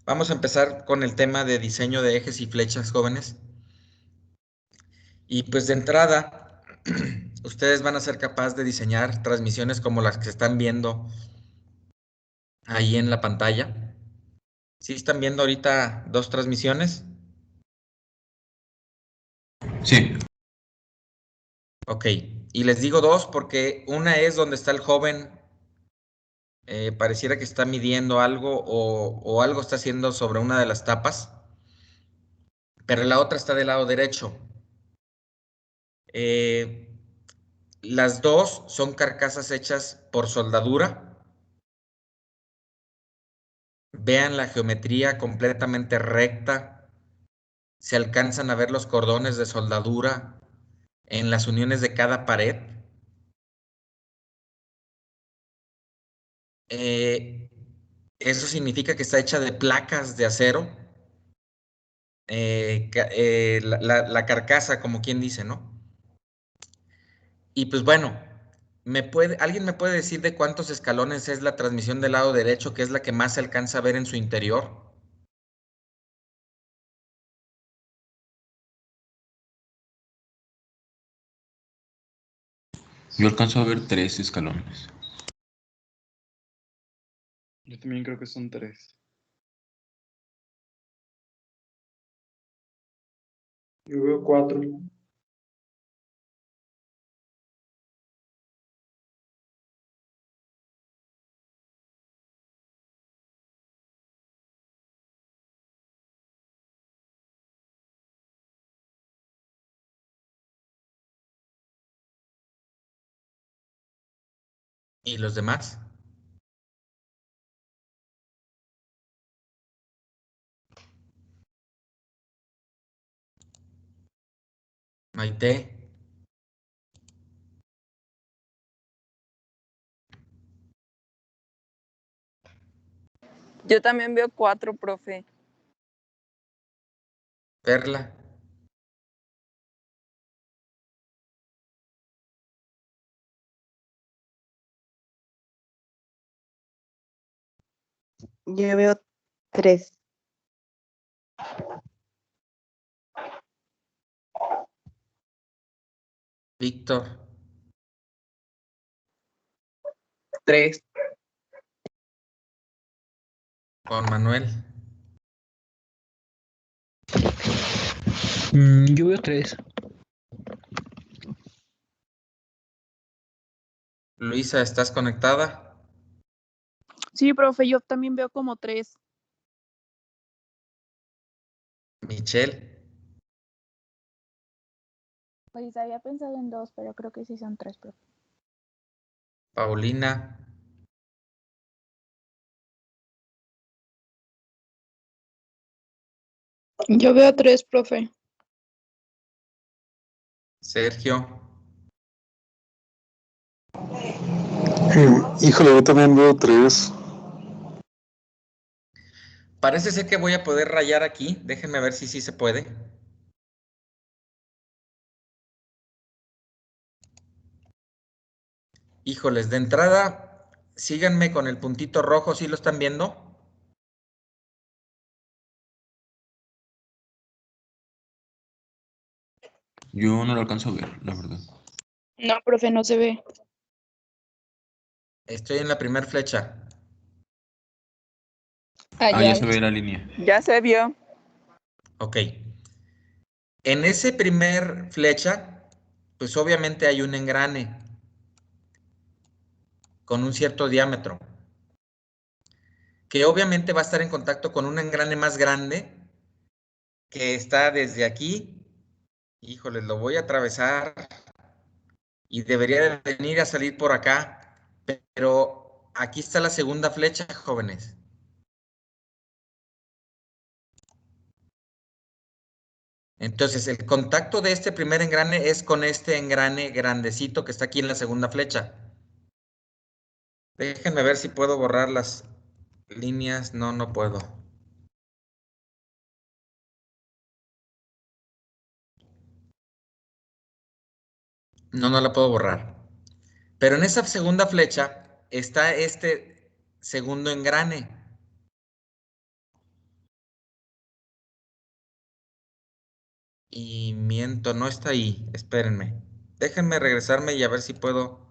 Vamos a empezar con el tema de diseño de ejes y flechas, jóvenes. Y pues de entrada, ustedes van a ser capaces de diseñar transmisiones como las que están viendo ahí en la pantalla. ¿Sí están viendo ahorita dos transmisiones? Sí. Ok, y les digo dos porque una es donde está el joven, pareciera que está midiendo algo o algo está haciendo sobre una de las tapas, pero la otra está del lado derecho. Eh, las dos son carcasas hechas por soldadura. Vean la geometría completamente recta. Se alcanzan a ver los cordones de soldadura en las uniones de cada pared. Eh, Eso significa que está hecha de placas de acero. La carcasa, como quien dice, ¿no? Y pues bueno, ¿alguien me puede decir de cuántos escalones es la transmisión del lado derecho, que es la que más se alcanza a ver en su interior? Yo alcanzo a ver 3 escalones. Yo también creo que son 3. Yo veo 4. ¿Y los demás? Maite. Yo también veo 4, profe. Perla. Yo veo 3. Víctor. 3. Juan Manuel. Yo veo 3. Luisa, ¿estás conectada? Sí, profe, yo también veo como 3. Michelle. Pues había pensado en 2, pero creo que sí son 3, profe. Paulina. Yo veo 3, profe. Sergio. Híjole, yo también veo 3. Parece ser que voy a poder rayar aquí. Déjenme ver si sí se puede. Híjoles, de entrada, síganme con el puntito rojo, ¿sí lo están viendo? Yo no lo alcanzo a ver, la verdad. No, profe, no se ve. Estoy en la primera flecha. Ya se ve la línea. Ya se vio. Ok. En ese primer flecha, pues obviamente hay un engrane con un cierto diámetro, que obviamente va a estar en contacto con un engrane más grande que está desde aquí. Híjoles, lo voy a atravesar y debería de venir a salir por acá, pero aquí está la segunda flecha, jóvenes. Entonces, el contacto de este primer engrane es con este engrane grandecito que está aquí en la segunda flecha. Déjenme ver si puedo borrar las líneas. No, no puedo. No, no la puedo borrar. Pero en esa segunda flecha está este segundo engrane. Y miento, no está ahí. Espérenme. Déjenme regresarme y a ver si puedo.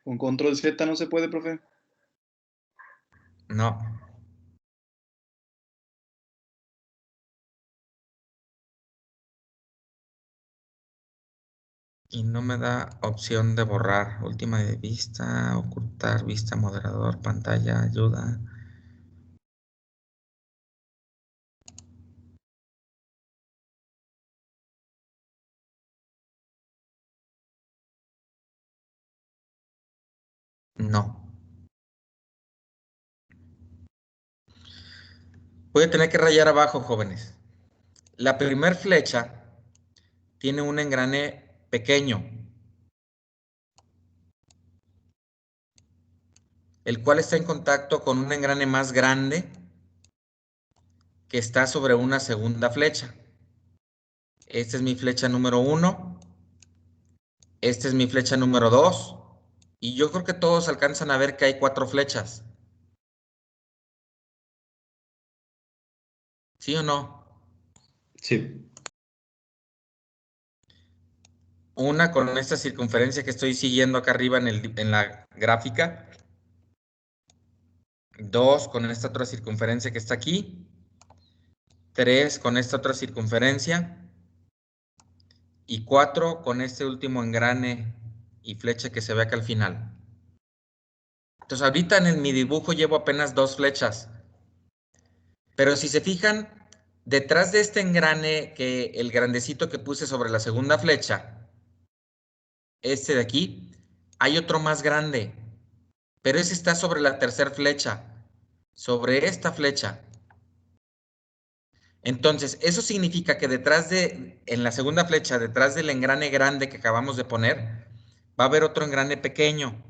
¿Con control Z no se puede, profe? No. Y no me da opción de borrar. Última de vista, ocultar vista, moderador, pantalla, ayuda. No. Voy a tener que rayar abajo, jóvenes. La primer flecha tiene un engrane pequeño, el cual está en contacto con un engrane más grande que está sobre una segunda flecha. Esta es mi flecha número 1. Esta es mi flecha número 2. Y yo creo que todos alcanzan a ver que hay 4 flechas. ¿Sí o no? Sí. Una con esta circunferencia que estoy siguiendo acá arriba en la gráfica. 2 con esta otra circunferencia que está aquí. 3 con esta otra circunferencia. Y 4 con este último engrane y flecha que se ve acá al final. Entonces ahorita mi dibujo llevo apenas 2 flechas. Pero si se fijan, detrás de este engrane, el grandecito que puse sobre la segunda flecha, este de aquí, hay otro más grande. Pero ese está sobre la tercera flecha, sobre esta flecha. Entonces, eso significa que en la segunda flecha, detrás del engrane grande que acabamos de poner, va a haber otro engrane pequeño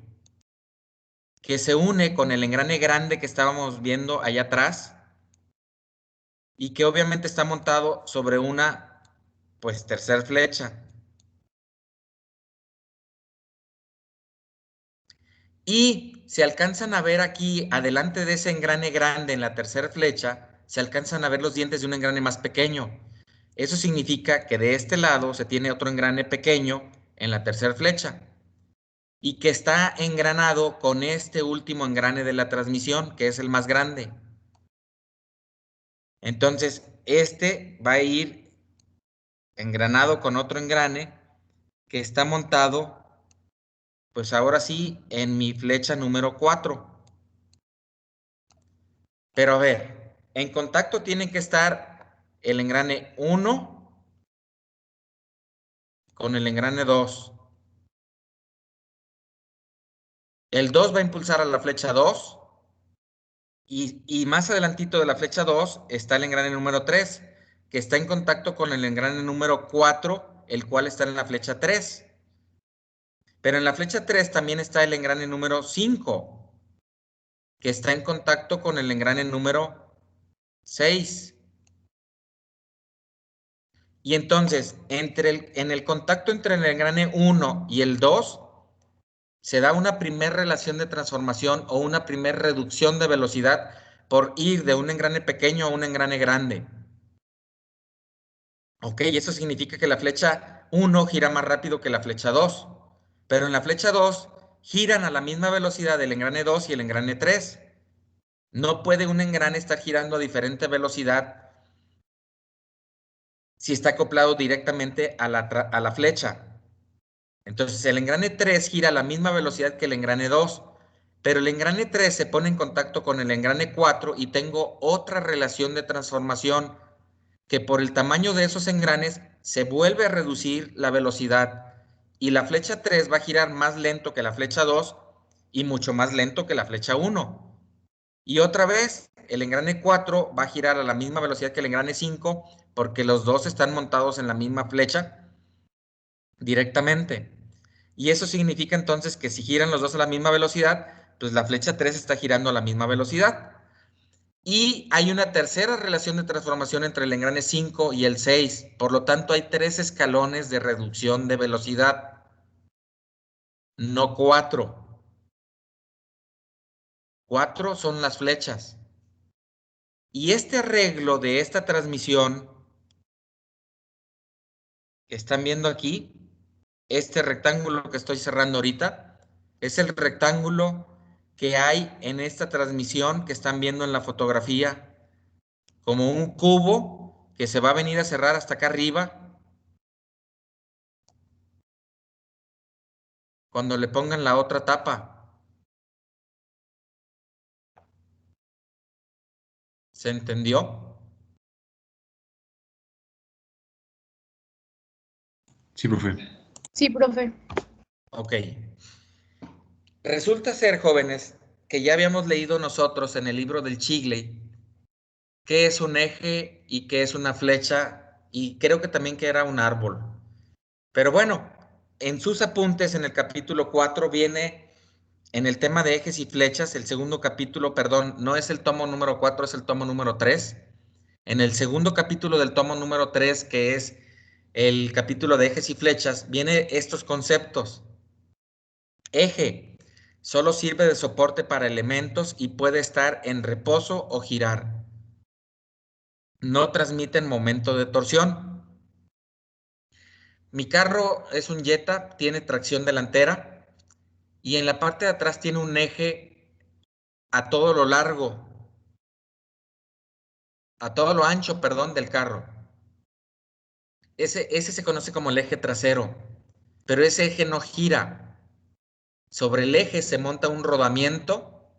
que se une con el engrane grande que estábamos viendo allá atrás y que obviamente está montado sobre una, pues, tercera flecha. Y se alcanzan a ver aquí, adelante de ese engrane grande en la tercera flecha, se alcanzan a ver los dientes de un engrane más pequeño. Eso significa que de este lado se tiene otro engrane pequeño en la tercera flecha y que está engranado con este último engrane de la transmisión, que es el más grande. Entonces, este va a ir engranado con otro engrane que está montado, pues ahora sí, en mi flecha número 4. Pero a ver, en contacto tiene que estar el engrane 1 con el engrane 2. El 2 va a impulsar a la flecha 2 y más adelantito de la flecha 2 está el engrane número 3, que está en contacto con el engrane número 4, el cual está en la flecha 3. Pero en la flecha 3 también está el engrane número 5, que está en contacto con el engrane número 6. Y entonces, en el contacto entre el engrane 1 y el 2, se da una primer relación de transformación o una primer reducción de velocidad por ir de un engrane pequeño a un engrane grande. Ok, eso significa que la flecha 1 gira más rápido que la flecha 2. Pero en la flecha 2 giran a la misma velocidad el engrane 2 y el engrane 3. No puede un engrane estar girando a diferente velocidad si está acoplado directamente a la flecha. Entonces el engrane 3 gira a la misma velocidad que el engrane 2, pero el engrane 3 se pone en contacto con el engrane 4 y tengo otra relación de transformación que por el tamaño de esos engranes se vuelve a reducir la velocidad y la flecha 3 va a girar más lento que la flecha 2 y mucho más lento que la flecha 1. Y otra vez, el engrane 4 va a girar a la misma velocidad que el engrane 5 porque los dos están montados en la misma flecha directamente. Y eso significa entonces que si giran los dos a la misma velocidad, pues la flecha 3 está girando a la misma velocidad. Y hay una tercera relación de transformación entre el engrane 5 y el 6. Por lo tanto, hay 3 escalones de reducción de velocidad, no 4. 4 son las flechas. Y este arreglo de esta transmisión que están viendo aquí, este rectángulo que estoy cerrando ahorita, es el rectángulo que hay en esta transmisión que están viendo en la fotografía, como un cubo que se va a venir a cerrar hasta acá arriba. Cuando le pongan la otra tapa. ¿Se entendió? Sí, profe. Sí, profe. Ok. Resulta ser, jóvenes, que ya habíamos leído nosotros en el libro del Chigley qué es un eje y qué es una flecha, y creo que también que era un árbol. Pero bueno, en sus apuntes en el capítulo 4 viene en el tema de ejes y flechas, el segundo capítulo, perdón, no es el tomo número 4, es el tomo número 3. En el segundo capítulo del tomo número 3, que es el capítulo de ejes y flechas, viene estos conceptos. Eje, solo sirve de soporte para elementos y puede estar en reposo o girar. No transmiten momento de torsión. Mi carro es un Jetta, tiene tracción delantera y en la parte de atrás tiene un eje a todo lo largo, a todo lo ancho, perdón, del carro. Ese se conoce como el eje trasero, pero ese eje no gira. Sobre el eje se monta un rodamiento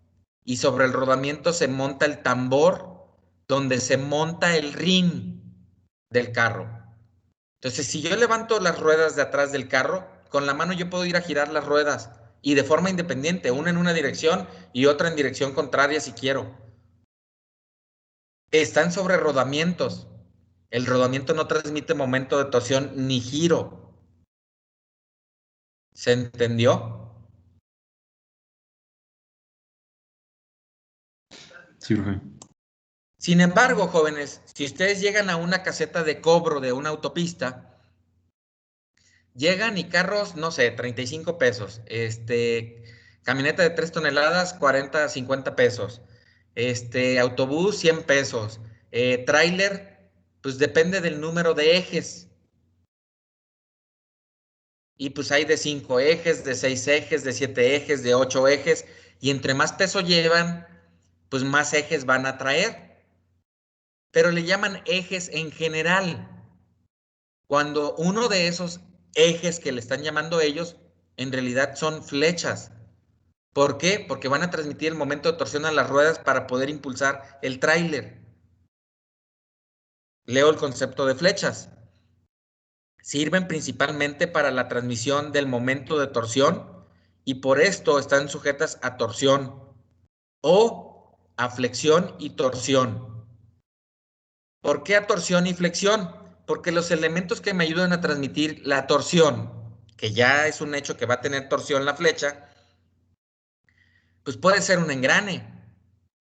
y sobre el rodamiento se monta el tambor donde se monta el rin del carro. Entonces, si yo levanto las ruedas de atrás del carro, con la mano yo puedo ir a girar las ruedas y de forma independiente, una en una dirección y otra en dirección contraria si quiero. Están sobre rodamientos. El rodamiento no transmite momento de torsión ni giro. ¿Se entendió? Sí, profe. Sin embargo, jóvenes, si ustedes llegan a una caseta de cobro de una autopista, llegan y carros, no sé, 35 pesos, camioneta de 3 toneladas, 40, 50 pesos, autobús, 100 pesos, tráiler, pues depende del número de ejes. Y pues hay de 5 ejes, de 6 ejes, de 7 ejes, de 8 ejes, y entre más peso llevan, pues más ejes van a traer. Pero le llaman ejes en general. Cuando uno de esos ejes que le están llamando ellos, en realidad son flechas. ¿Por qué? Porque van a transmitir el momento de torsión a las ruedas para poder impulsar el tráiler. Leo el concepto de flechas. Sirven principalmente para la transmisión del momento de torsión y por esto están sujetas a torsión o a flexión y torsión. ¿Por qué a torsión y flexión? Porque los elementos que me ayudan a transmitir la torsión, que ya es un hecho que va a tener torsión la flecha, pues puede ser un engrane.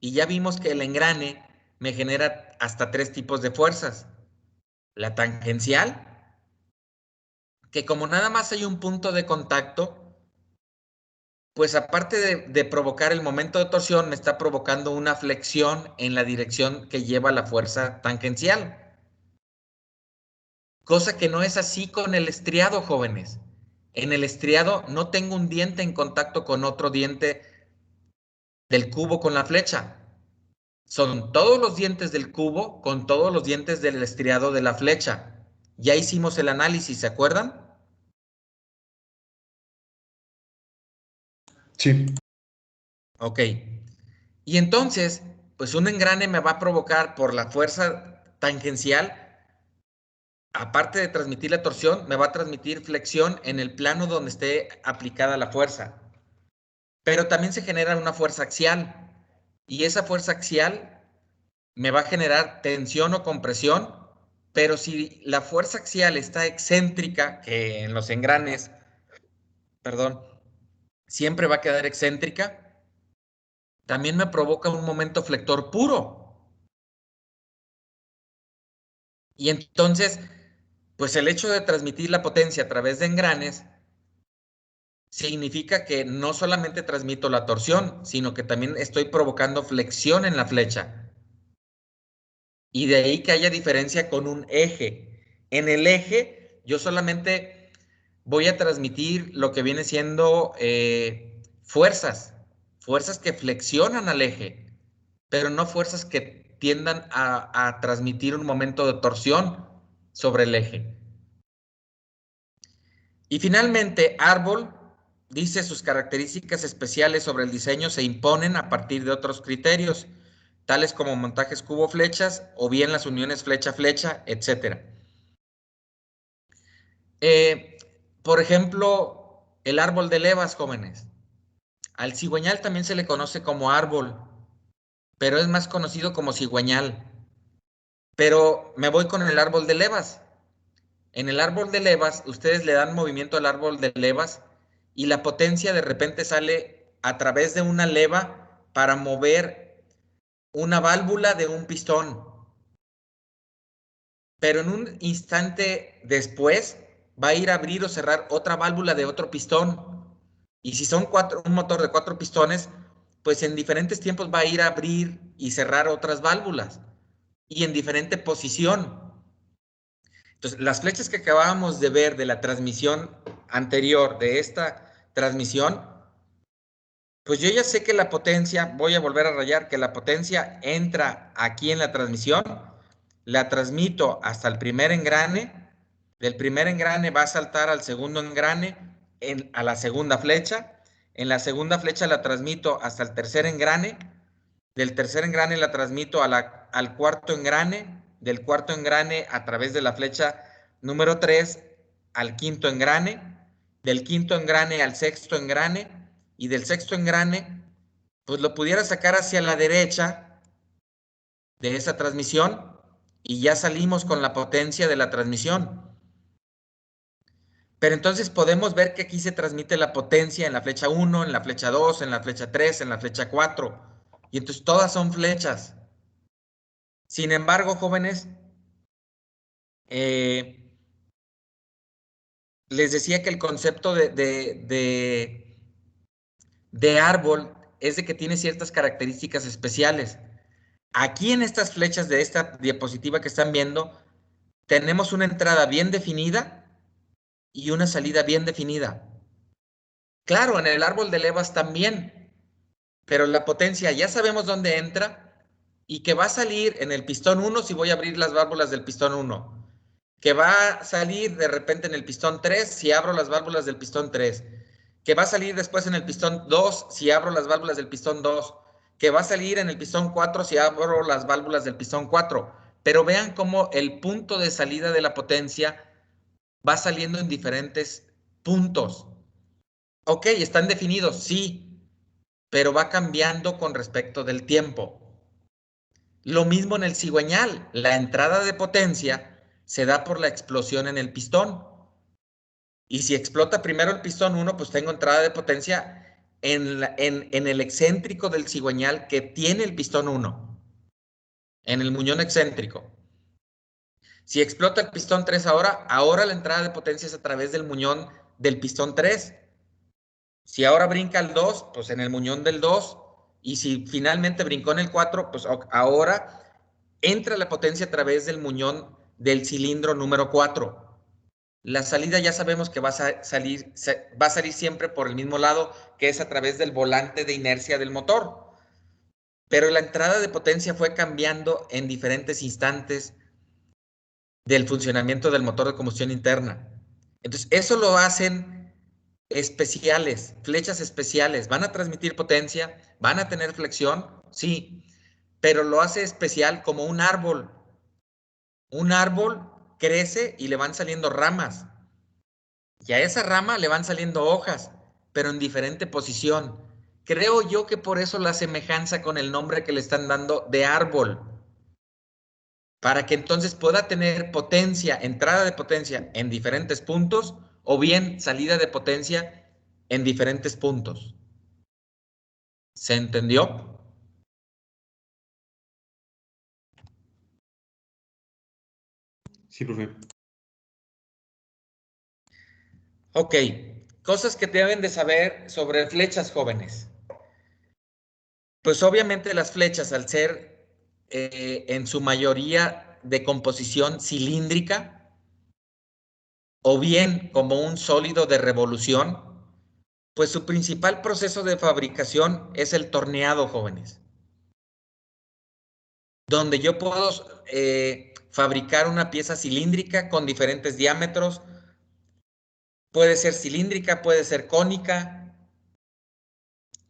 Y ya vimos que el engrane me genera hasta 3 tipos de fuerzas. La tangencial, que como nada más hay un punto de contacto, pues aparte de provocar el momento de torsión, me está provocando una flexión en la dirección que lleva la fuerza tangencial. Cosa que no es así con el estriado, jóvenes. En el estriado no tengo un diente en contacto con otro diente del cubo con la flecha. Son todos los dientes del cubo con todos los dientes del estriado de la flecha. Ya hicimos el análisis, ¿se acuerdan? Sí. Ok. Y entonces, pues un engrane me va a provocar por la fuerza tangencial, aparte de transmitir la torsión, me va a transmitir flexión en el plano donde esté aplicada la fuerza. Pero también se genera una fuerza axial. Y esa fuerza axial me va a generar tensión o compresión, pero si la fuerza axial está excéntrica, que en los engranes, perdón, siempre va a quedar excéntrica, también me provoca un momento flector puro. Y entonces, pues el hecho de transmitir la potencia a través de engranes significa que no solamente transmito la torsión, sino que también estoy provocando flexión en la flecha. Y de ahí que haya diferencia con un eje. En el eje, yo solamente voy a transmitir lo que viene siendo fuerzas que flexionan al eje, pero no fuerzas que tiendan a transmitir un momento de torsión sobre el eje. Y finalmente, árbol dice sus características especiales sobre el diseño se imponen a partir de otros criterios, tales como montajes cubo-flechas o bien las uniones flecha-flecha, etc. Por ejemplo, el árbol de levas, jóvenes. Al cigüeñal también se le conoce como árbol, pero es más conocido como cigüeñal. Pero me voy con el árbol de levas. En el árbol de levas, ustedes le dan movimiento al árbol de levas y la potencia de repente sale a través de una leva para mover una válvula de un pistón. Pero en un instante después va a ir a abrir o cerrar otra válvula de otro pistón. Y si son un motor de 4 pistones, pues en diferentes tiempos va a ir a abrir y cerrar otras válvulas y en diferente posición. Entonces, las flechas que acabábamos de ver de la transmisión anterior, de esta transmisión, pues yo ya sé que la potencia, voy a volver a rayar, que la potencia entra aquí en la transmisión, la transmito hasta el primer engrane, del primer engrane va a saltar al segundo engrane, a la segunda flecha, en la segunda flecha la transmito hasta el tercer engrane, del tercer engrane la transmito al cuarto engrane, del cuarto engrane a través de la flecha número 3 al quinto engrane, del quinto engrane al sexto engrane, y del sexto engrane, pues lo pudiera sacar hacia la derecha de esa transmisión y ya salimos con la potencia de la transmisión. Pero entonces podemos ver que aquí se transmite la potencia en la flecha 1, en la flecha 2, en la flecha 3, en la flecha 4. Y entonces todas son flechas. Sin embargo, jóvenes, les decía que el concepto de árbol es de que tiene ciertas características especiales. Aquí en estas flechas de esta diapositiva que están viendo, tenemos una entrada bien definida y una salida bien definida. Claro, en el árbol de levas también, pero la potencia ya sabemos dónde entra y que va a salir en el pistón 1 si voy a abrir las válvulas del pistón 1, que va a salir de repente en el pistón 3 si abro las válvulas del pistón 3, que va a salir después en el pistón 2 si abro las válvulas del pistón 2, que va a salir en el pistón 4 si abro las válvulas del pistón 4. Pero vean cómo el punto de salida de la potencia va saliendo en diferentes puntos. Ok, están definidos, sí, pero va cambiando con respecto del tiempo. Lo mismo en el cigüeñal, la entrada de potencia se da por la explosión en el pistón. Y si explota primero el pistón 1, pues tengo entrada de potencia en el excéntrico del cigüeñal que tiene el pistón 1, en el muñón excéntrico. Si explota el pistón 3 ahora la entrada de potencia es a través del muñón del pistón 3. Si ahora brinca el 2, pues en el muñón del 2. Y si finalmente brincó en el 4, pues ahora entra la potencia a través del muñón del cilindro número 4. La salida ya sabemos que va a salir siempre por el mismo lado, que es a través del volante de inercia del motor. Pero la entrada de potencia fue cambiando en diferentes instantes del funcionamiento del motor de combustión interna. Entonces, eso lo hacen especiales, flechas especiales. ¿Van a transmitir potencia? ¿Van a tener flexión? Sí, pero lo hace especial como un árbol. Un árbol crece y le van saliendo ramas. Y a esa rama le van saliendo hojas, pero en diferente posición. Creo yo que por eso la semejanza con el nombre que le están dando de árbol. Para que entonces pueda tener potencia, entrada de potencia en diferentes puntos, o bien salida de potencia en diferentes puntos. ¿Se entendió? Sí, profe. Ok, cosas que deben de saber sobre flechas, jóvenes. Pues obviamente las flechas, al ser en su mayoría de composición cilíndrica o bien como un sólido de revolución, pues su principal proceso de fabricación es el torneado, jóvenes. Donde yo puedo fabricar una pieza cilíndrica con diferentes diámetros. Puede ser cilíndrica, puede ser cónica.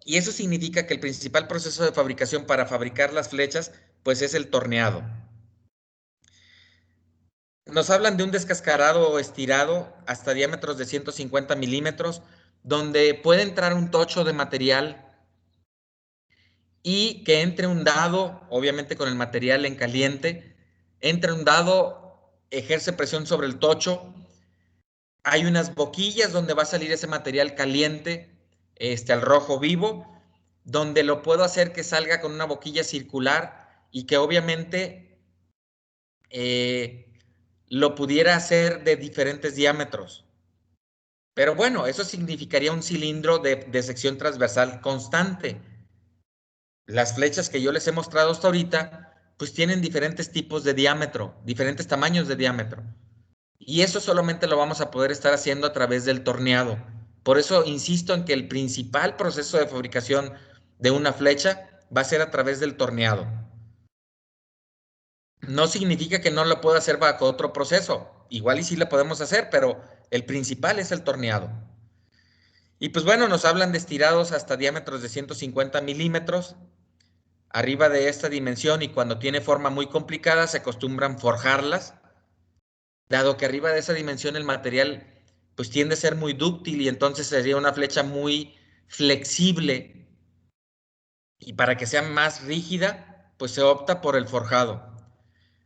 Y eso significa que el principal proceso de fabricación para fabricar las flechas, pues es el torneado. Nos hablan de un descascarado o estirado hasta diámetros de 150 milímetros, donde puede entrar un tocho de material y que entre un dado, obviamente con el material en caliente, entra un dado, ejerce presión sobre el tocho. Hay unas boquillas donde va a salir ese material caliente, al rojo vivo, donde lo puedo hacer que salga con una boquilla circular y que obviamente lo pudiera hacer de diferentes diámetros. Pero bueno, eso significaría un cilindro de sección transversal constante. Las flechas que yo les he mostrado hasta ahorita, pues tienen diferentes tipos de diámetro, diferentes tamaños de diámetro. Y eso solamente lo vamos a poder estar haciendo a través del torneado. Por eso insisto en que el principal proceso de fabricación de una flecha va a ser a través del torneado. No significa que no lo pueda hacer bajo otro proceso. Igual y sí lo podemos hacer, pero el principal es el torneado. Y pues bueno, nos hablan de estirados hasta diámetros de 150 milímetros. Arriba de esta dimensión y cuando tiene forma muy complicada se acostumbran forjarlas. Dado que arriba de esa dimensión el material pues tiende a ser muy dúctil y entonces sería una flecha muy flexible. Y para que sea más rígida, pues se opta por el forjado.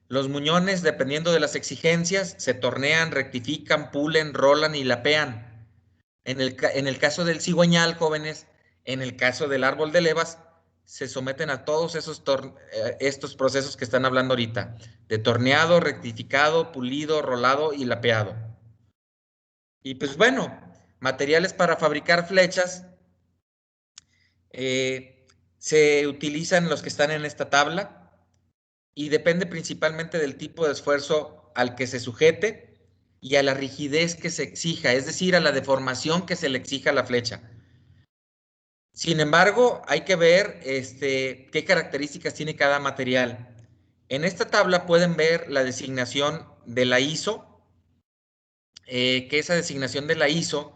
Los muñones, dependiendo de las exigencias, se tornean, rectifican, pulen, rolan y lapean. En el caso del cigüeñal, jóvenes, en el caso del árbol de levas, se someten a todos estos procesos que están hablando ahorita, de torneado, rectificado, pulido, rolado y lapeado. Y pues bueno, materiales para fabricar flechas, se utilizan los que están en esta tabla y depende principalmente del tipo de esfuerzo al que se sujete y a la rigidez que se exija, es decir, a la deformación que se le exija a la flecha. Sin embargo, hay que ver qué características tiene cada material. En esta tabla pueden ver la designación de la ISO, que esa designación de la ISO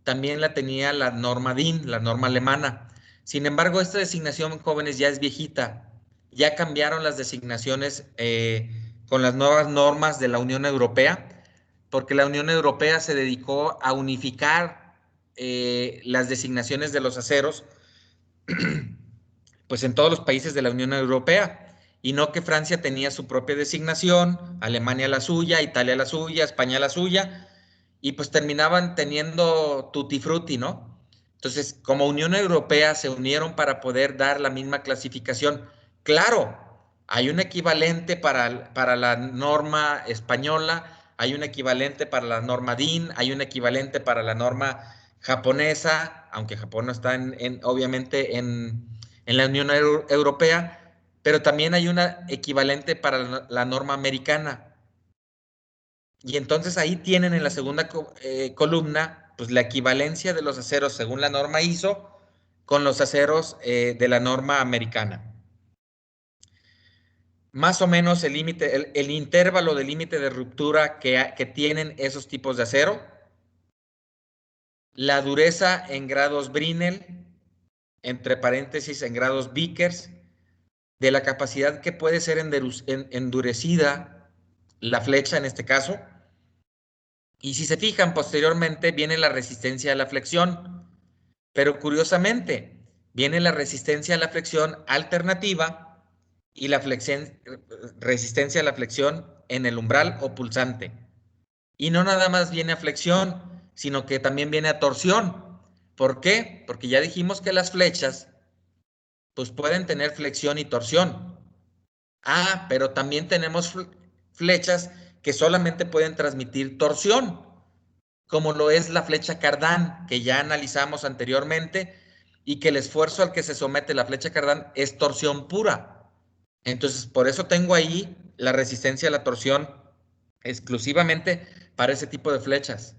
también la tenía la norma DIN, la norma alemana. Sin embargo, esta designación, jóvenes, ya es viejita. Ya cambiaron las designaciones con las nuevas normas de la Unión Europea, porque la Unión Europea se dedicó a unificar las designaciones de los aceros pues en todos los países de la Unión Europea, y no que Francia tenía su propia designación, Alemania la suya, Italia la suya, España la suya, y pues terminaban teniendo tutti frutti, ¿no? Entonces, como Unión Europea se unieron para poder dar la misma clasificación. Claro, hay un equivalente para la norma española, hay un equivalente para la norma DIN, hay un equivalente para la norma japonesa, aunque Japón no está obviamente en la Unión Europea, pero también hay una equivalente para la norma americana. Y entonces ahí tienen en la segunda columna pues la equivalencia de los aceros según la norma ISO con los aceros de la norma americana. Más o menos el límite, el intervalo de límite de ruptura que tienen esos tipos de acero, la dureza en grados Brinell, entre paréntesis en grados Vickers, de la capacidad que puede ser endurecida la flecha en este caso. Y si se fijan, posteriormente viene la resistencia a la flexión, pero curiosamente viene la resistencia a la flexión alternativa y la resistencia a la flexión en el umbral o pulsante. Y no nada más viene a flexión, sino que también viene a torsión. ¿Por qué? Porque ya dijimos que las flechas pues pueden tener flexión y torsión. Ah, pero también tenemos flechas que solamente pueden transmitir torsión, como lo es la flecha Cardán, que ya analizamos anteriormente, y que el esfuerzo al que se somete la flecha Cardán es torsión pura. Entonces, por eso tengo ahí la resistencia a la torsión exclusivamente para ese tipo de flechas.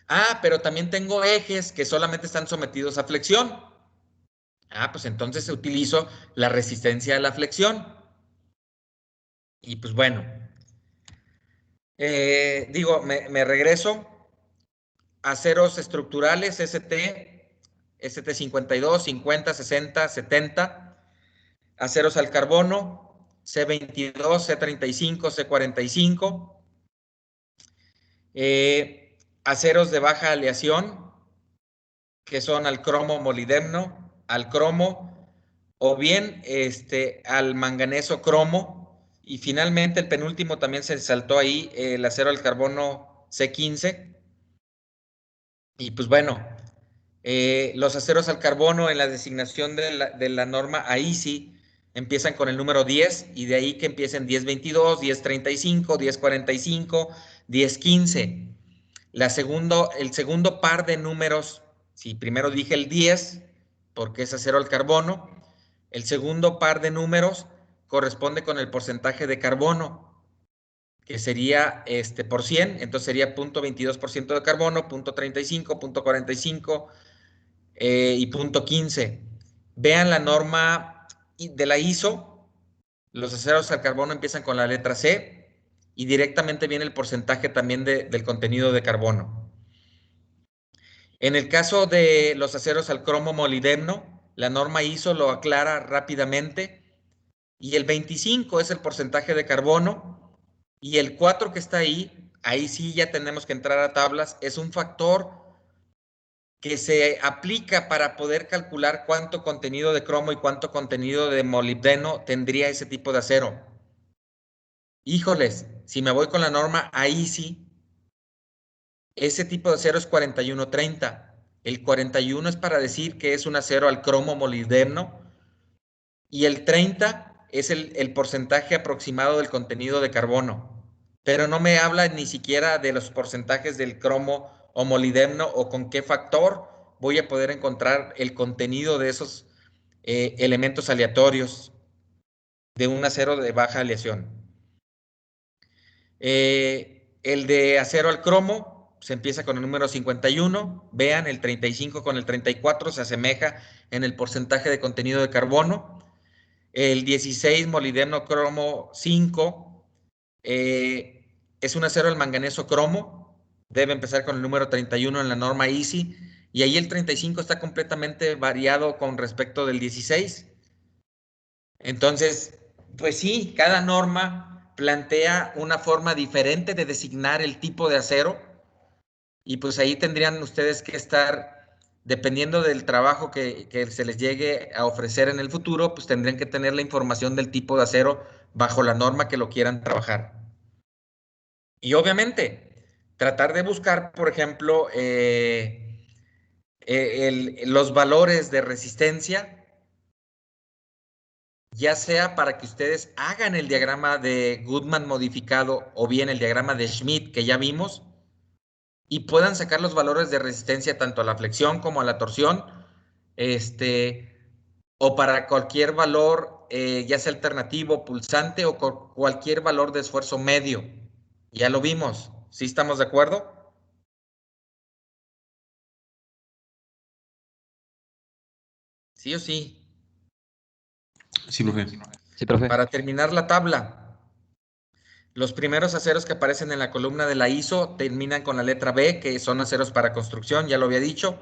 Ah, pero también tengo ejes que solamente están sometidos a flexión. Ah, pues entonces utilizo la resistencia a la flexión. Y pues bueno, me regreso. Aceros estructurales, ST 52, 50, 60, 70. Aceros al carbono, C22, C35, C45. Aceros de baja aleación, que son al cromo molibdeno, al cromo, o bien al manganeso cromo. Y finalmente el penúltimo también se saltó ahí, el acero al carbono C15. Y pues bueno, los aceros al carbono en la designación de la norma AISI empiezan con el número 10 y de ahí que empiecen 1022, 1035, 1045, 1015. El segundo par de números, si primero dije el 10, porque es acero al carbono, el segundo par de números corresponde con el porcentaje de carbono, que sería por 100, entonces sería 0.22% de carbono, 0.35, 0.45 y 0.15. Vean la norma de la ISO, los aceros al carbono empiezan con la letra C y directamente viene el porcentaje también del contenido de carbono. En el caso de los aceros al cromo molibdeno, la norma ISO lo aclara rápidamente y el 25 es el porcentaje de carbono y el 4 que está ahí sí ya tenemos que entrar a tablas, es un factor que se aplica para poder calcular cuánto contenido de cromo y cuánto contenido de molibdeno tendría ese tipo de acero. Híjoles, si me voy con la norma AISI, ese tipo de acero es 4130. El 41 es para decir que es un acero al cromo molibdeno y el 30 es el porcentaje aproximado del contenido de carbono. Pero no me habla ni siquiera de los porcentajes del cromo o molibdeno o con qué factor voy a poder encontrar el contenido de esos elementos aleatorios de un acero de baja aleación. El de acero al cromo se empieza con el número 51. Vean, el 35 con el 34 se asemeja en el porcentaje de contenido de carbono. El 16 molibdeno cromo 5 es un acero al manganeso cromo. Debe empezar con el número 31 en la norma ISI. Y ahí el 35 está completamente variado con respecto del 16. Entonces, pues sí, cada norma plantea una forma diferente de designar el tipo de acero y pues ahí tendrían ustedes que estar, dependiendo del trabajo que se les llegue a ofrecer en el futuro, pues tendrían que tener la información del tipo de acero bajo la norma que lo quieran trabajar. Y obviamente, tratar de buscar, por ejemplo, los valores de resistencia, ya sea para que ustedes hagan el diagrama de Goodman modificado o bien el diagrama de Schmidt que ya vimos y puedan sacar los valores de resistencia tanto a la flexión como a la torsión, o para cualquier valor, ya sea alternativo, pulsante o cualquier valor de esfuerzo medio. Ya lo vimos. ¿Sí estamos de acuerdo? ¿Sí o sí? Sí, profe. Sí, profe. Para terminar la tabla, los primeros aceros que aparecen en la columna de la ISO terminan con la letra B, que son aceros para construcción, ya lo había dicho.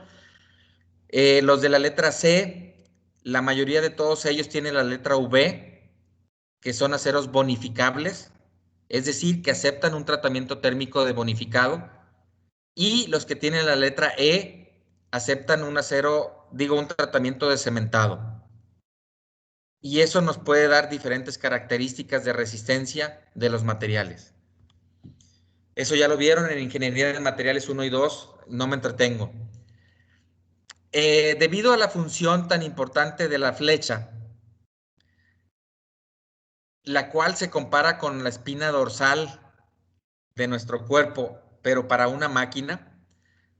Los de la letra C, la mayoría de todos ellos tienen la letra V, que son aceros bonificables, es decir, que aceptan un tratamiento térmico de bonificado. Y los que tienen la letra E aceptan un tratamiento de cementado. Y eso nos puede dar diferentes características de resistencia de los materiales. Eso ya lo vieron en Ingeniería de Materiales 1 y 2, no me entretengo. Debido a la función tan importante de la flecha, la cual se compara con la espina dorsal de nuestro cuerpo, pero para una máquina,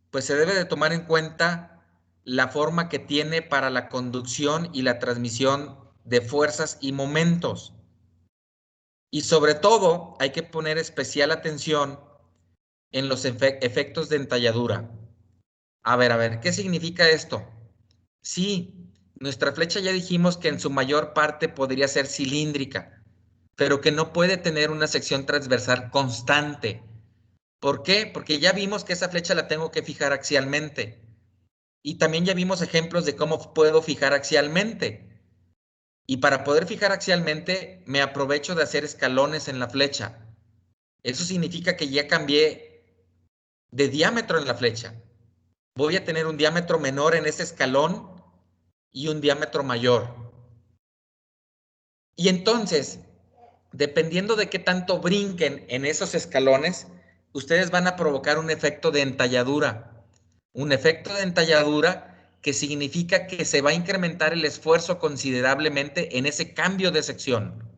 pues se debe de tomar en cuenta la forma que tiene para la conducción y la transmisión de fuerzas y momentos. Y sobre todo, hay que poner especial atención en los efectos de entalladura. A ver, ¿qué significa esto? Sí, nuestra flecha ya dijimos que en su mayor parte podría ser cilíndrica, pero que no puede tener una sección transversal constante. ¿Por qué? Porque ya vimos que esa flecha la tengo que fijar axialmente. Y también ya vimos ejemplos de cómo puedo fijar axialmente. Y para poder fijar axialmente, me aprovecho de hacer escalones en la flecha. Eso significa que ya cambié de diámetro en la flecha. Voy a tener un diámetro menor en ese escalón y un diámetro mayor. Y entonces, dependiendo de qué tanto brinquen en esos escalones, ustedes van a provocar un efecto de entalladura. Un efecto de entalladura que significa que se va a incrementar el esfuerzo considerablemente en ese cambio de sección.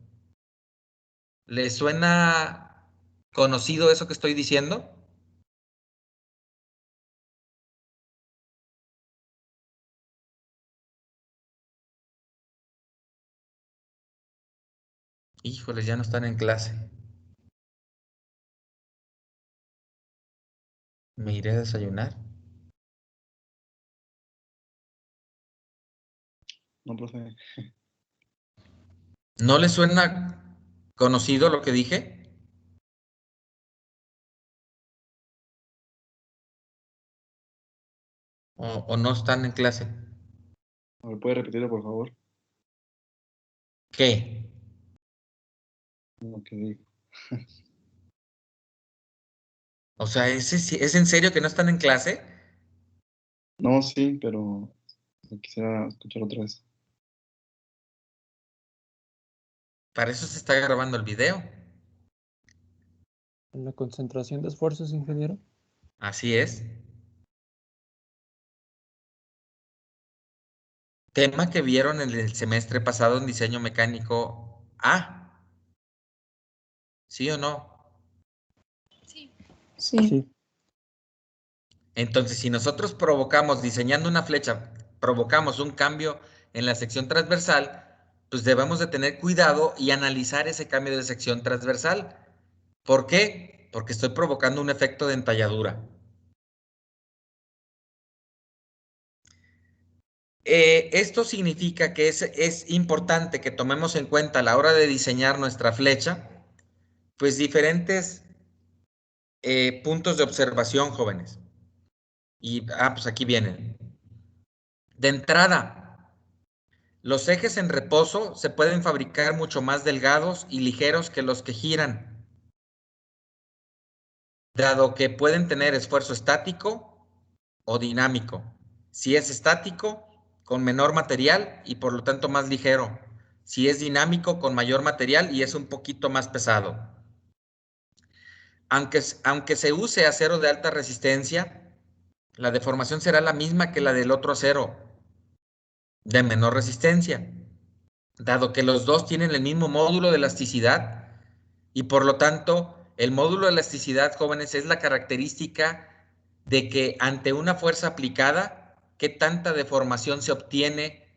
¿Les suena conocido eso que estoy diciendo? Híjoles, ya no están en clase. ¿Me iré a desayunar? No, profe. ¿No les suena conocido lo que dije? ¿O no están en clase? A ver, ¿puede repetirlo, por favor? ¿Qué? Lo que digo. O sea, ¿es en serio que no están en clase? No, sí, pero quisiera escuchar otra vez. Para eso se está grabando el video. ¿En la concentración de esfuerzos, ingeniero? Así es. Tema que vieron en el semestre pasado en diseño mecánico A. ¿Sí o no? Sí. Sí. Entonces, si nosotros provocamos, diseñando una flecha, provocamos un cambio en la sección transversal, pues debemos de tener cuidado y analizar ese cambio de sección transversal. ¿Por qué? Porque estoy provocando un efecto de entalladura. Esto significa que es importante que tomemos en cuenta a la hora de diseñar nuestra flecha, pues diferentes puntos de observación, jóvenes. Y, pues aquí vienen. De entrada, los ejes en reposo se pueden fabricar mucho más delgados y ligeros que los que giran, dado que pueden tener esfuerzo estático o dinámico. Si es estático, con menor material y por lo tanto más ligero. Si es dinámico, con mayor material y es un poquito más pesado. Aunque se use acero de alta resistencia, la deformación será la misma que la del otro acero, de menor resistencia, dado que los dos tienen el mismo módulo de elasticidad y por lo tanto el módulo de elasticidad, jóvenes, es la característica de que ante una fuerza aplicada, qué tanta deformación se obtiene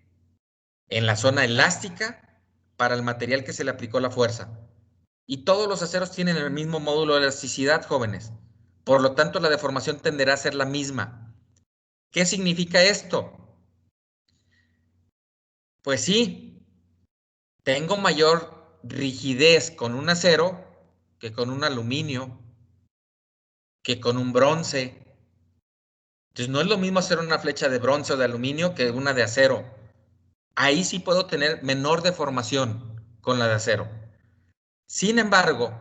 en la zona elástica para el material que se le aplicó la fuerza. Y todos los aceros tienen el mismo módulo de elasticidad, jóvenes. Por lo tanto, la deformación tenderá a ser la misma. ¿Qué significa esto? Pues sí, tengo mayor rigidez con un acero que con un aluminio, que con un bronce. Entonces, no es lo mismo hacer una flecha de bronce o de aluminio que una de acero. Ahí sí puedo tener menor deformación con la de acero. Sin embargo,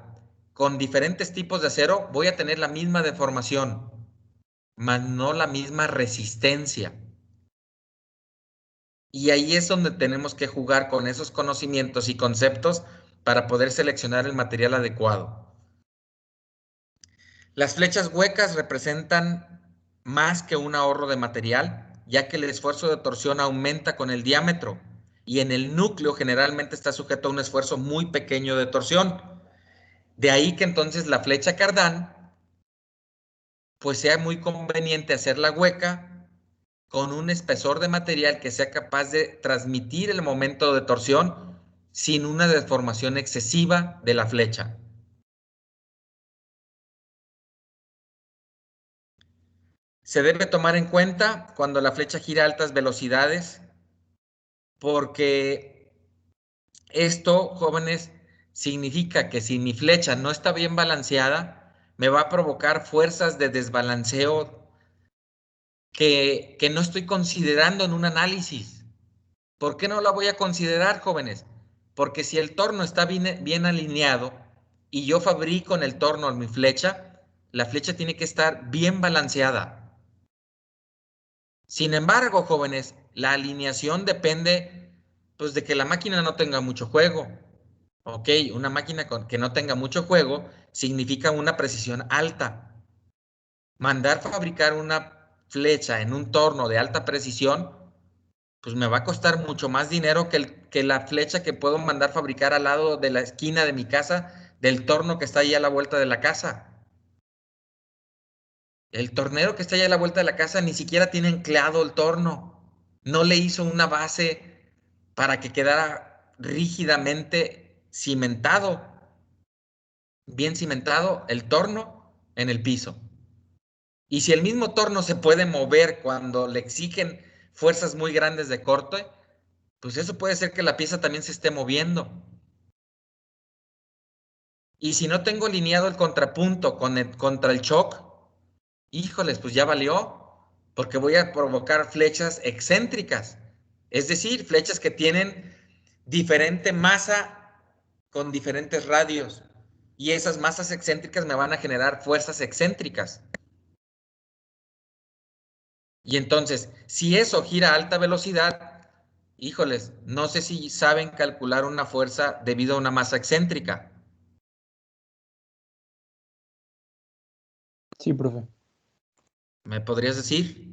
con diferentes tipos de acero voy a tener la misma deformación, mas no la misma resistencia. Y ahí es donde tenemos que jugar con esos conocimientos y conceptos para poder seleccionar el material adecuado. Las flechas huecas representan más que un ahorro de material, ya que el esfuerzo de torsión aumenta con el diámetro y en el núcleo generalmente está sujeto a un esfuerzo muy pequeño de torsión. De ahí que entonces la flecha cardán pues sea muy conveniente hacerla hueca con un espesor de material que sea capaz de transmitir el momento de torsión sin una deformación excesiva de la flecha. Se debe tomar en cuenta cuando la flecha gira a altas velocidades, porque esto, jóvenes, significa que si mi flecha no está bien balanceada, me va a provocar fuerzas de desbalanceo que no estoy considerando en un análisis. ¿Por qué no la voy a considerar, jóvenes? Porque si el torno está bien alineado y yo fabrico en el torno mi flecha, la flecha tiene que estar bien balanceada. Sin embargo, jóvenes, la alineación depende pues, de que la máquina no tenga mucho juego. Ok, una máquina que no tenga mucho juego significa una precisión alta. Mandar fabricar una flecha en un torno de alta precisión, pues me va a costar mucho más dinero que la flecha que puedo mandar fabricar al lado de la esquina de mi casa, del torno que está ahí a la vuelta de la casa. El tornero que está ahí a la vuelta de la casa ni siquiera tiene anclado el torno. No le hizo una base para que quedara rígidamente cimentado, bien cimentado el torno en el piso. Y si el mismo torno se puede mover cuando le exigen fuerzas muy grandes de corte, pues eso puede ser que la pieza también se esté moviendo. Y si no tengo alineado el contrapunto contra el shock, híjoles, pues ya valió, porque voy a provocar flechas excéntricas. Es decir, flechas que tienen diferente masa con diferentes radios. Y esas masas excéntricas me van a generar fuerzas excéntricas. Y entonces, si eso gira a alta velocidad, híjoles, no sé si saben calcular una fuerza debido a una masa excéntrica. Sí, profe. ¿Me podrías decir?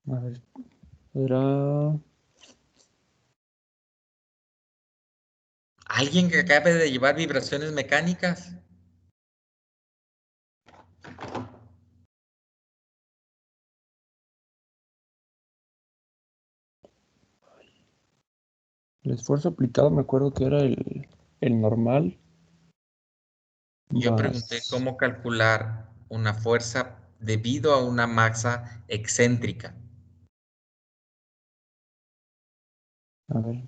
A ver, era... ¿Alguien que acabe de llevar vibraciones mecánicas? El esfuerzo aplicado me acuerdo que era el normal. Yo pregunté Más... cómo calcular una fuerza debido a una masa excéntrica. A ver.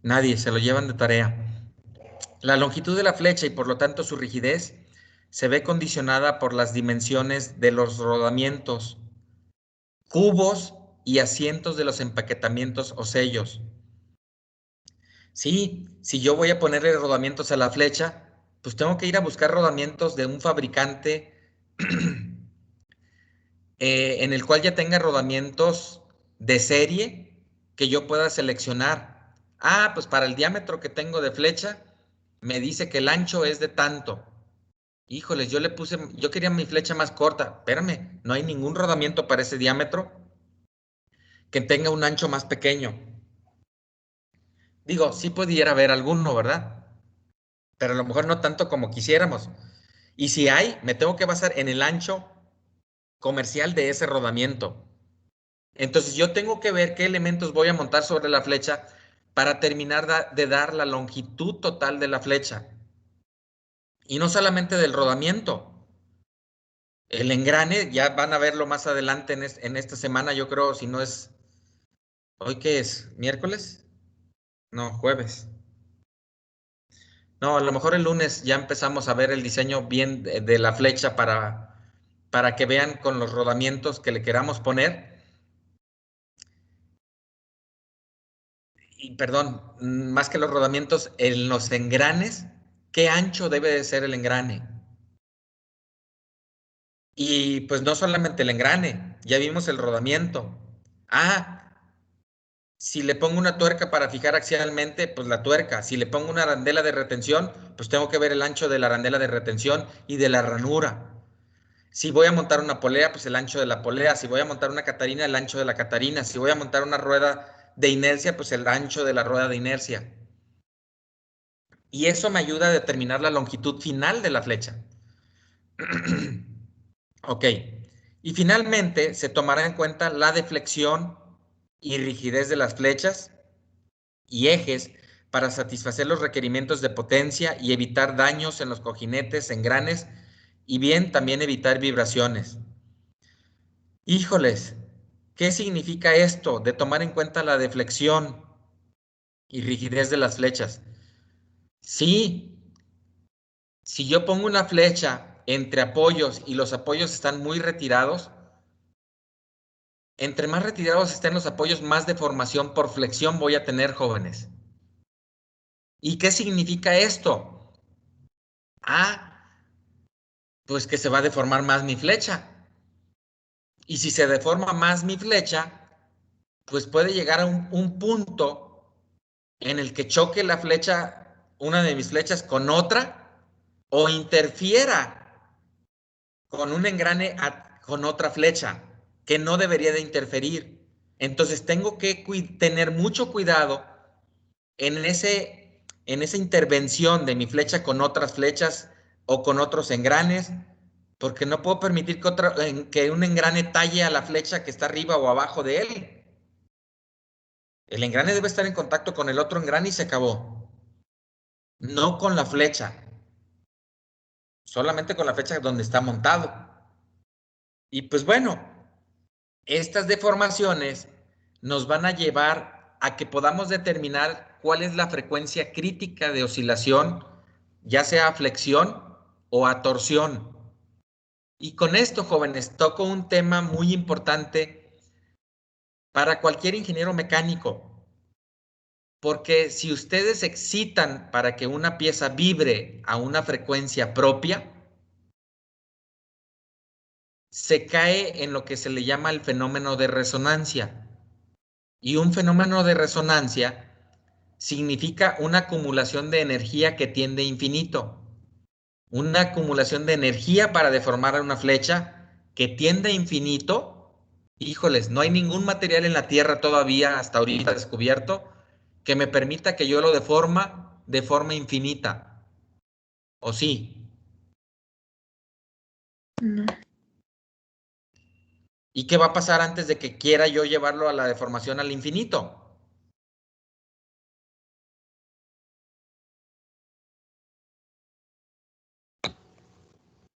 Nadie, se lo llevan de tarea. La longitud de la flecha y por lo tanto su rigidez se ve condicionada por las dimensiones de los rodamientos, cubos y asientos de los empaquetamientos o sellos. Sí, si yo voy a ponerle rodamientos a la flecha, pues tengo que ir a buscar rodamientos de un fabricante en el cual ya tenga rodamientos de serie que yo pueda seleccionar. Ah, pues para el diámetro que tengo de flecha, me dice que el ancho es de tanto. Híjoles, yo quería mi flecha más corta. Espérame, no hay ningún rodamiento para ese diámetro que tenga un ancho más pequeño. Digo, sí pudiera haber alguno, ¿verdad? Pero a lo mejor no tanto como quisiéramos. Y si hay, me tengo que basar en el ancho comercial de ese rodamiento. Entonces yo tengo que ver qué elementos voy a montar sobre la flecha para terminar de dar la longitud total de la flecha. Y no solamente del rodamiento. El engrane, ya van a verlo más adelante en esta semana, yo creo, si no es... ¿Hoy qué es? ¿Miércoles? No, jueves. No, a lo mejor el lunes ya empezamos a ver el diseño bien de la flecha para que vean con los rodamientos que le queramos poner. Y perdón, más que los rodamientos, en los engranes, ¿qué ancho debe de ser el engrane? Y pues no solamente el engrane, ya vimos el rodamiento. Si le pongo una tuerca para fijar axialmente, pues la tuerca. Si le pongo una arandela de retención, pues tengo que ver el ancho de la arandela de retención y de la ranura. Si voy a montar una polea, pues el ancho de la polea. Si voy a montar una catarina, el ancho de la catarina. Si voy a montar una rueda de inercia, pues el ancho de la rueda de inercia. Y eso me ayuda a determinar la longitud final de la flecha. Ok. Y finalmente se tomará en cuenta la deflexión y rigidez de las flechas y ejes para satisfacer los requerimientos de potencia y evitar daños en los cojinetes, engranes y bien también evitar vibraciones. Híjoles, ¿qué significa esto de tomar en cuenta la deflexión y rigidez de las flechas? Sí, si yo pongo una flecha entre apoyos y los apoyos están muy retirados, entre más retirados estén los apoyos, más deformación por flexión voy a tener, jóvenes. ¿Y qué significa esto? Pues que se va a deformar más mi flecha. Y si se deforma más mi flecha, pues puede llegar a un punto en el que choque la flecha, una de mis flechas con otra, o interfiera con un engrane con otra flecha, que no debería de interferir. Entonces tengo que tener mucho cuidado en esa intervención de mi flecha con otras flechas o con otros engranes, porque no puedo permitir que un engrane talle a la flecha que está arriba o abajo de él. El engrane debe estar en contacto con el otro engrane y se acabó. No con la flecha. Solamente con la flecha donde está montado. Y pues bueno, estas deformaciones nos van a llevar a que podamos determinar cuál es la frecuencia crítica de oscilación, ya sea a flexión o a torsión. Y con esto, jóvenes, toco un tema muy importante para cualquier ingeniero mecánico, porque si ustedes excitan para que una pieza vibre a una frecuencia propia, se cae en lo que se le llama el fenómeno de resonancia. Y un fenómeno de resonancia significa una acumulación de energía que tiende a infinito. Una acumulación de energía para deformar a una flecha que tiende a infinito. Híjoles, no hay ningún material en la Tierra todavía, hasta ahorita descubierto, que me permita que yo lo deforma de forma infinita. ¿O sí? No. ¿Y qué va a pasar antes de que quiera yo llevarlo a la deformación al infinito?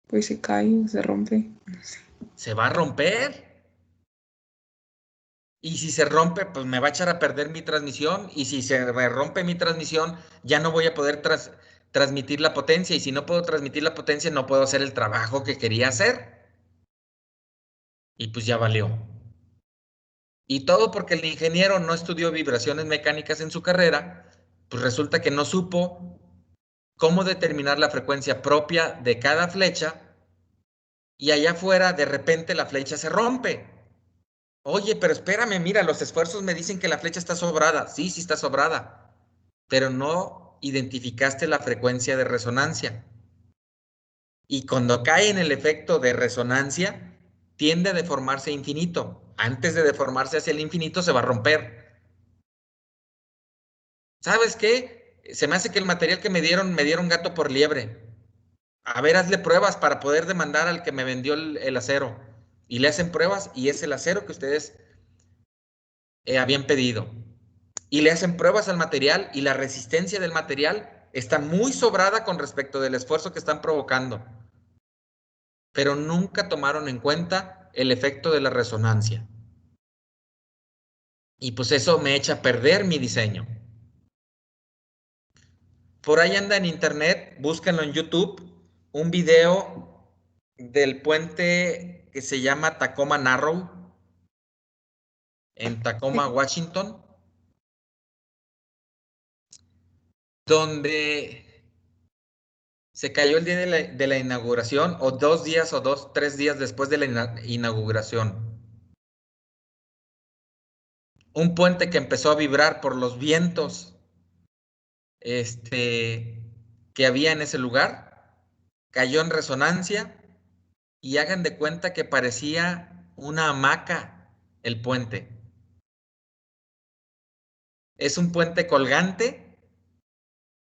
Pues se cae, se rompe. Se va a romper. Y si se rompe, pues me va a echar a perder mi transmisión. Y si se me rompe mi transmisión, ya no voy a poder transmitir la potencia. Y si no puedo transmitir la potencia, no puedo hacer el trabajo que quería hacer. Y pues ya valió. Y todo porque el ingeniero no estudió vibraciones mecánicas en su carrera, pues resulta que no supo cómo determinar la frecuencia propia de cada flecha. Y allá afuera, de repente, la flecha se rompe. Oye, pero espérame, mira, los esfuerzos me dicen que la flecha está sobrada. Sí, sí está sobrada, pero no identificaste la frecuencia de resonancia. Y cuando cae en el efecto de resonancia, tiende a deformarse a infinito. Antes de deformarse hacia el infinito, se va a romper. ¿Sabes qué? Se me hace que el material que me dieron gato por liebre. A ver, hazle pruebas para poder demandar al que me vendió el acero. Y le hacen pruebas y es el acero que ustedes habían pedido. Y le hacen pruebas al material y la resistencia del material está muy sobrada con respecto del esfuerzo que están provocando, pero nunca tomaron en cuenta el efecto de la resonancia. Y pues eso me echa a perder mi diseño. Por ahí anda en internet, búsquenlo en YouTube, un video del puente que se llama Tacoma Narrow, en Tacoma, Washington, donde se cayó el día de la inauguración, o 2 días o 3 días después de la inauguración. Un puente que empezó a vibrar por los vientos que había en ese lugar, cayó en resonancia y hagan de cuenta que parecía una hamaca el puente. Es un puente colgante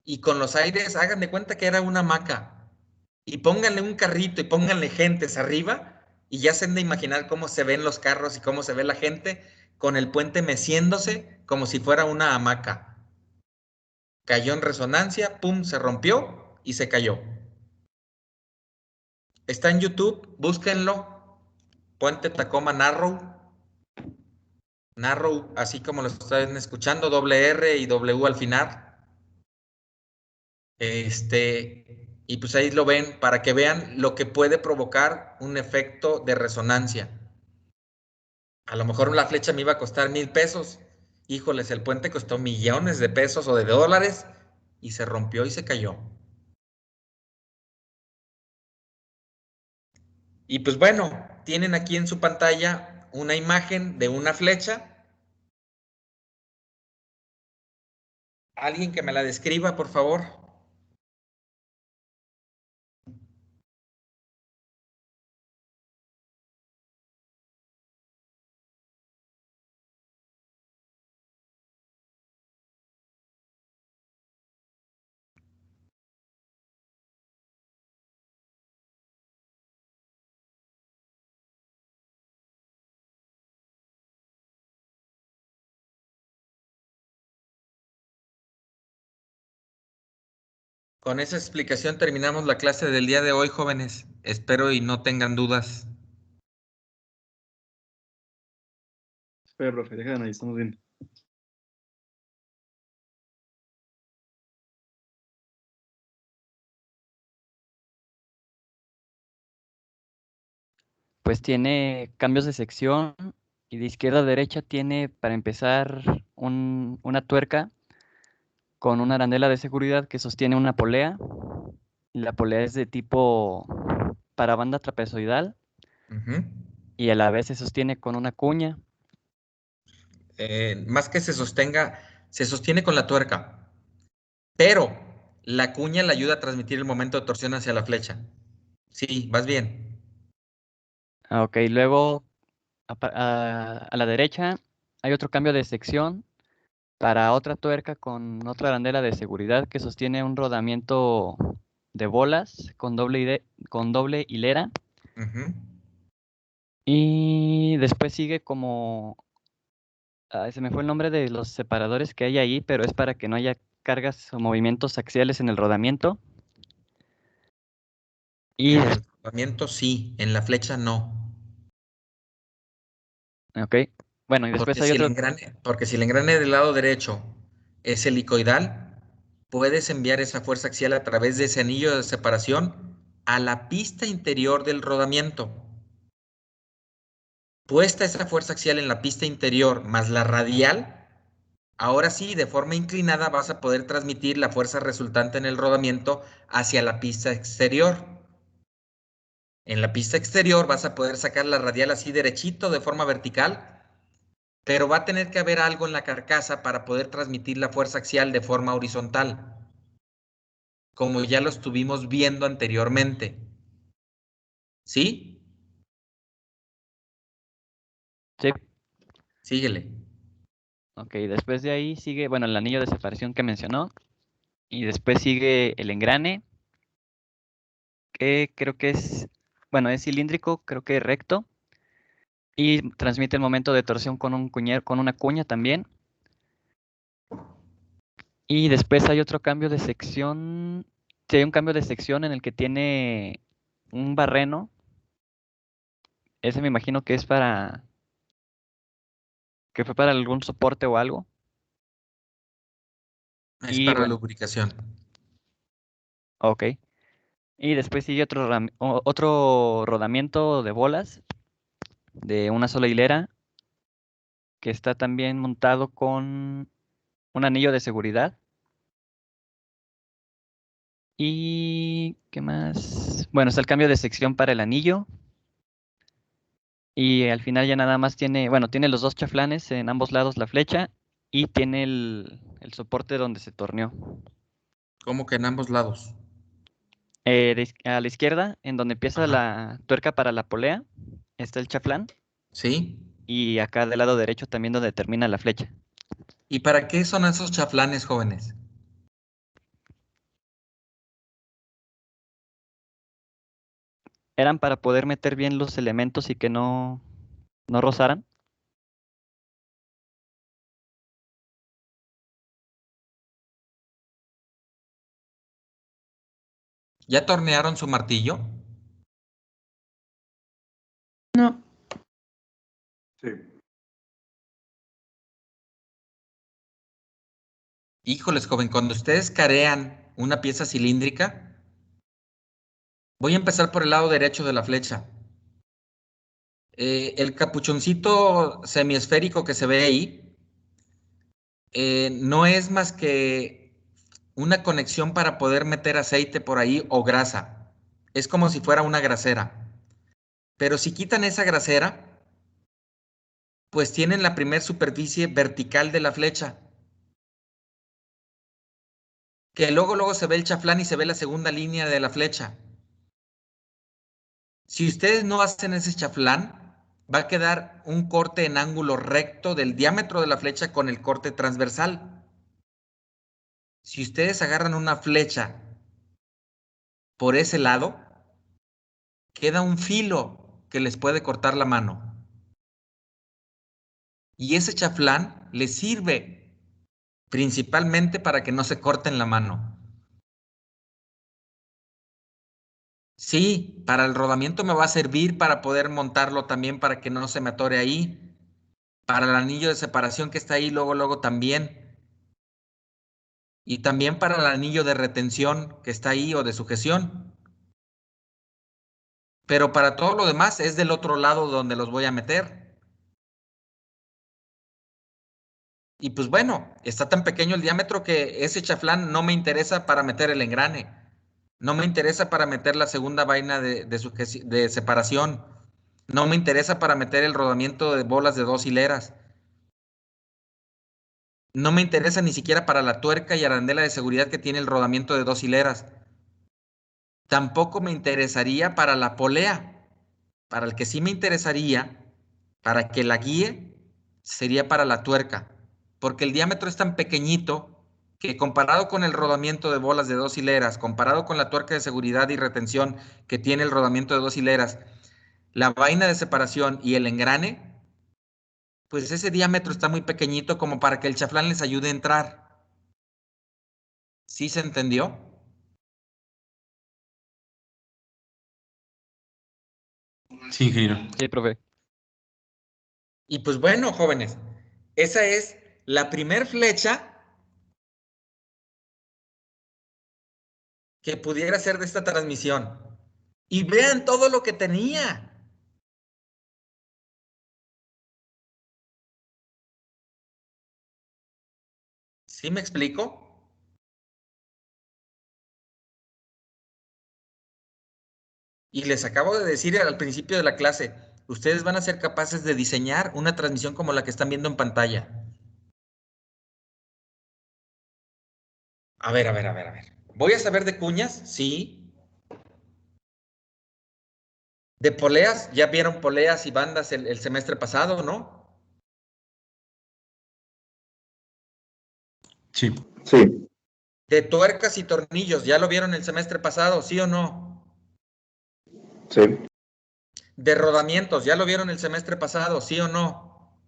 y con los aires, hagan de cuenta que era una hamaca. Y pónganle un carrito y pónganle gentes arriba y ya se han de imaginar cómo se ven los carros y cómo se ve la gente con el puente meciéndose como si fuera una hamaca. Cayó en resonancia, pum, se rompió y se cayó. Está en YouTube, búsquenlo. Puente Tacoma Narrow. Narrow, así como lo están escuchando, doble R y W al final. Y pues ahí lo ven para que vean lo que puede provocar un efecto de resonancia. A lo mejor la flecha me iba a costar 1,000 pesos. Híjoles, el puente costó millones de pesos o de dólares y se rompió y se cayó. Y pues bueno, tienen aquí en su pantalla una imagen de una flecha. ¿Alguien que me la describa, por favor? Con esa explicación terminamos la clase del día de hoy, jóvenes. Espero y no tengan dudas. Espera, profe, deja de analizarnos bien. Pues tiene cambios de sección y de izquierda a derecha tiene, para empezar, una tuerca con una arandela de seguridad que sostiene una polea. La polea es de tipo para banda trapezoidal y a la vez se sostiene con una cuña. Más que se sostenga, se sostiene con la tuerca, pero la cuña le ayuda a transmitir el momento de torsión hacia la flecha. Sí, vas bien. Ok, luego a la derecha hay otro cambio de sección para otra tuerca con otra arandela de seguridad que sostiene un rodamiento de bolas con doble hilera. Y después sigue como... se me fue el nombre de los separadores que hay ahí, pero es para que no haya cargas o movimientos axiales en el rodamiento. Y En el rodamiento sí, en la flecha no. ok, bueno, y después hay otro... Porque si el engrane del lado derecho es helicoidal, puedes enviar esa fuerza axial a través de ese anillo de separación a la pista interior del rodamiento. Puesta esa fuerza axial en la pista interior más la radial, ahora sí, de forma inclinada vas a poder transmitir la fuerza resultante en el rodamiento hacia la pista exterior. En la pista exterior vas a poder sacar la radial así derechito de forma vertical, pero va a tener que haber algo en la carcasa para poder transmitir la fuerza axial de forma horizontal, como ya lo estuvimos viendo anteriormente. ¿Sí? Sí. Síguele. Ok, después de ahí sigue, bueno, el anillo de separación que mencionó. Y después sigue el engrane, que creo que es, bueno, es cilíndrico, creo que recto. Y transmite el momento de torsión con una cuña también. Y después hay otro cambio de sección. Sí, hay un cambio de sección en el que tiene un barreno. Ese me imagino que es que fue para algún soporte o algo. Es Y para bueno, lubricación. ok. Y después sigue otro rodamiento de bolas de una sola hilera que está también montado con un anillo de seguridad. ¿Y qué más? Bueno, está el cambio de sección para el anillo. Y al final ya nada más tiene, bueno, tiene los dos chaflanes en ambos lados la flecha y tiene el soporte donde se torneó. ¿Cómo que en ambos lados? A la izquierda, en donde empieza Ajá. la tuerca para la polea, está el chaflán. ¿Sí? Y acá del lado derecho también donde termina la flecha. ¿Y para qué son esos chaflanes, jóvenes? Eran para poder meter bien los elementos y que no rozaran. ¿Ya tornearon su martillo? No. Sí. Híjoles, joven, cuando ustedes carean una pieza cilíndrica, voy a empezar por el lado derecho de la flecha. El capuchoncito semiesférico que se ve ahí no es más que una conexión para poder meter aceite por ahí o grasa. Es como si fuera una grasera. Pero si quitan esa grasera, pues tienen la primer superficie vertical de la flecha, que luego se ve el chaflán y se ve la segunda línea de la flecha. Si ustedes no hacen ese chaflán, va a quedar un corte en ángulo recto del diámetro de la flecha con el corte transversal. Si ustedes agarran una flecha por ese lado, queda un filo que les puede cortar la mano. Y ese chaflán les sirve principalmente para que no se corten la mano. Sí, para el rodamiento me va a servir para poder montarlo también para que no se me atore ahí. Para el anillo de separación que está ahí, luego también. Y también para el anillo de retención que está ahí o de sujeción. Pero para todo lo demás es del otro lado donde los voy a meter. Y pues bueno, está tan pequeño el diámetro que ese chaflán no me interesa para meter el engrane. No me interesa para meter la segunda vaina de separación. No me interesa para meter el rodamiento de bolas de 2 hileras. No me interesa ni siquiera para la tuerca y arandela de seguridad que tiene el rodamiento de 2 hileras. Tampoco me interesaría para la polea. Para el que sí me interesaría, para que la guíe, sería para la tuerca. Porque el diámetro es tan pequeñito que comparado con el rodamiento de bolas de 2 hileras, comparado con la tuerca de seguridad y retención que tiene el rodamiento de 2 hileras, la vaina de separación y el engrane, pues ese diámetro está muy pequeñito como para que el chaflán les ayude a entrar. ¿Sí se entendió? Sí, ingeniero. Sí, profe. Y pues bueno, jóvenes, esa es la primer flecha que pudiera ser de esta transmisión. Y vean todo lo que tenía. ¿Sí me explico? Y les acabo de decir al principio de la clase, ustedes van a ser capaces de diseñar una transmisión como la que están viendo en pantalla. A ver. ¿Voy a saber de cuñas? Sí. ¿De poleas? Ya vieron poleas y bandas el semestre pasado, ¿no? Sí. Sí. De tuercas y tornillos, ¿ya lo vieron el semestre pasado, sí o no? Sí. De rodamientos, ¿ya lo vieron el semestre pasado, sí o no?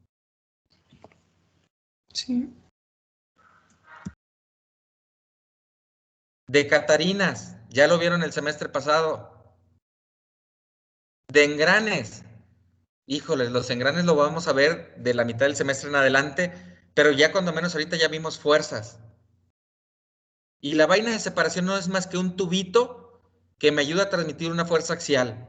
Sí. De catarinas, ya lo vieron el semestre pasado. De engranes, híjoles, los engranes lo vamos a ver de la mitad del semestre en adelante, pero ya cuando menos ahorita ya vimos fuerzas. Y la vaina de separación no es más que un tubito que me ayuda a transmitir una fuerza axial,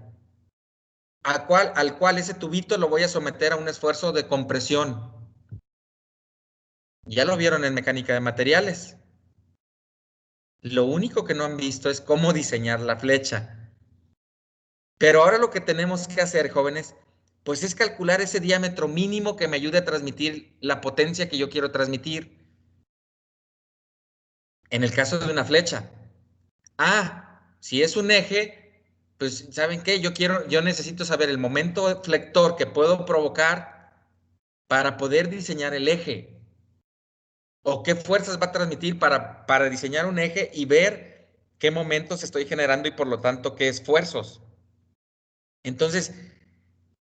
al cual ese tubito lo voy a someter a un esfuerzo de compresión. Ya lo vieron en mecánica de materiales. Lo único que no han visto es cómo diseñar la flecha. Pero ahora lo que tenemos que hacer, jóvenes, pues es calcular ese diámetro mínimo que me ayude a transmitir la potencia que yo quiero transmitir. En el caso de una flecha. Si es un eje, pues ¿saben qué? Yo necesito saber el momento flector que puedo provocar para poder diseñar el eje. O qué fuerzas va a transmitir para diseñar un eje y ver qué momentos estoy generando y por lo tanto qué esfuerzos. Entonces,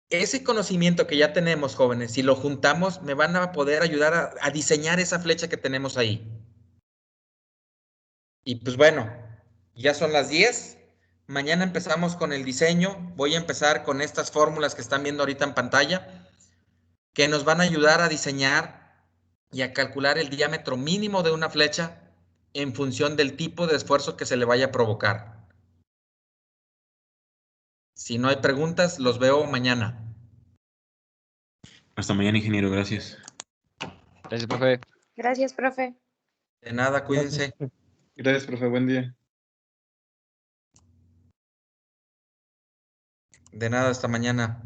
ese conocimiento que ya tenemos, jóvenes, si lo juntamos, me van a poder ayudar a diseñar esa flecha que tenemos ahí. Y pues bueno, ya son las 10. Mañana empezamos con el diseño. Voy a empezar con estas fórmulas que están viendo ahorita en pantalla, que nos van a ayudar a diseñar y a calcular el diámetro mínimo de una flecha en función del tipo de esfuerzo que se le vaya a provocar. Si no hay preguntas, los veo mañana. Hasta mañana, ingeniero. Gracias. Gracias, profe. Gracias, profe. De nada, cuídense. Gracias, profe. Buen día. De nada, hasta mañana.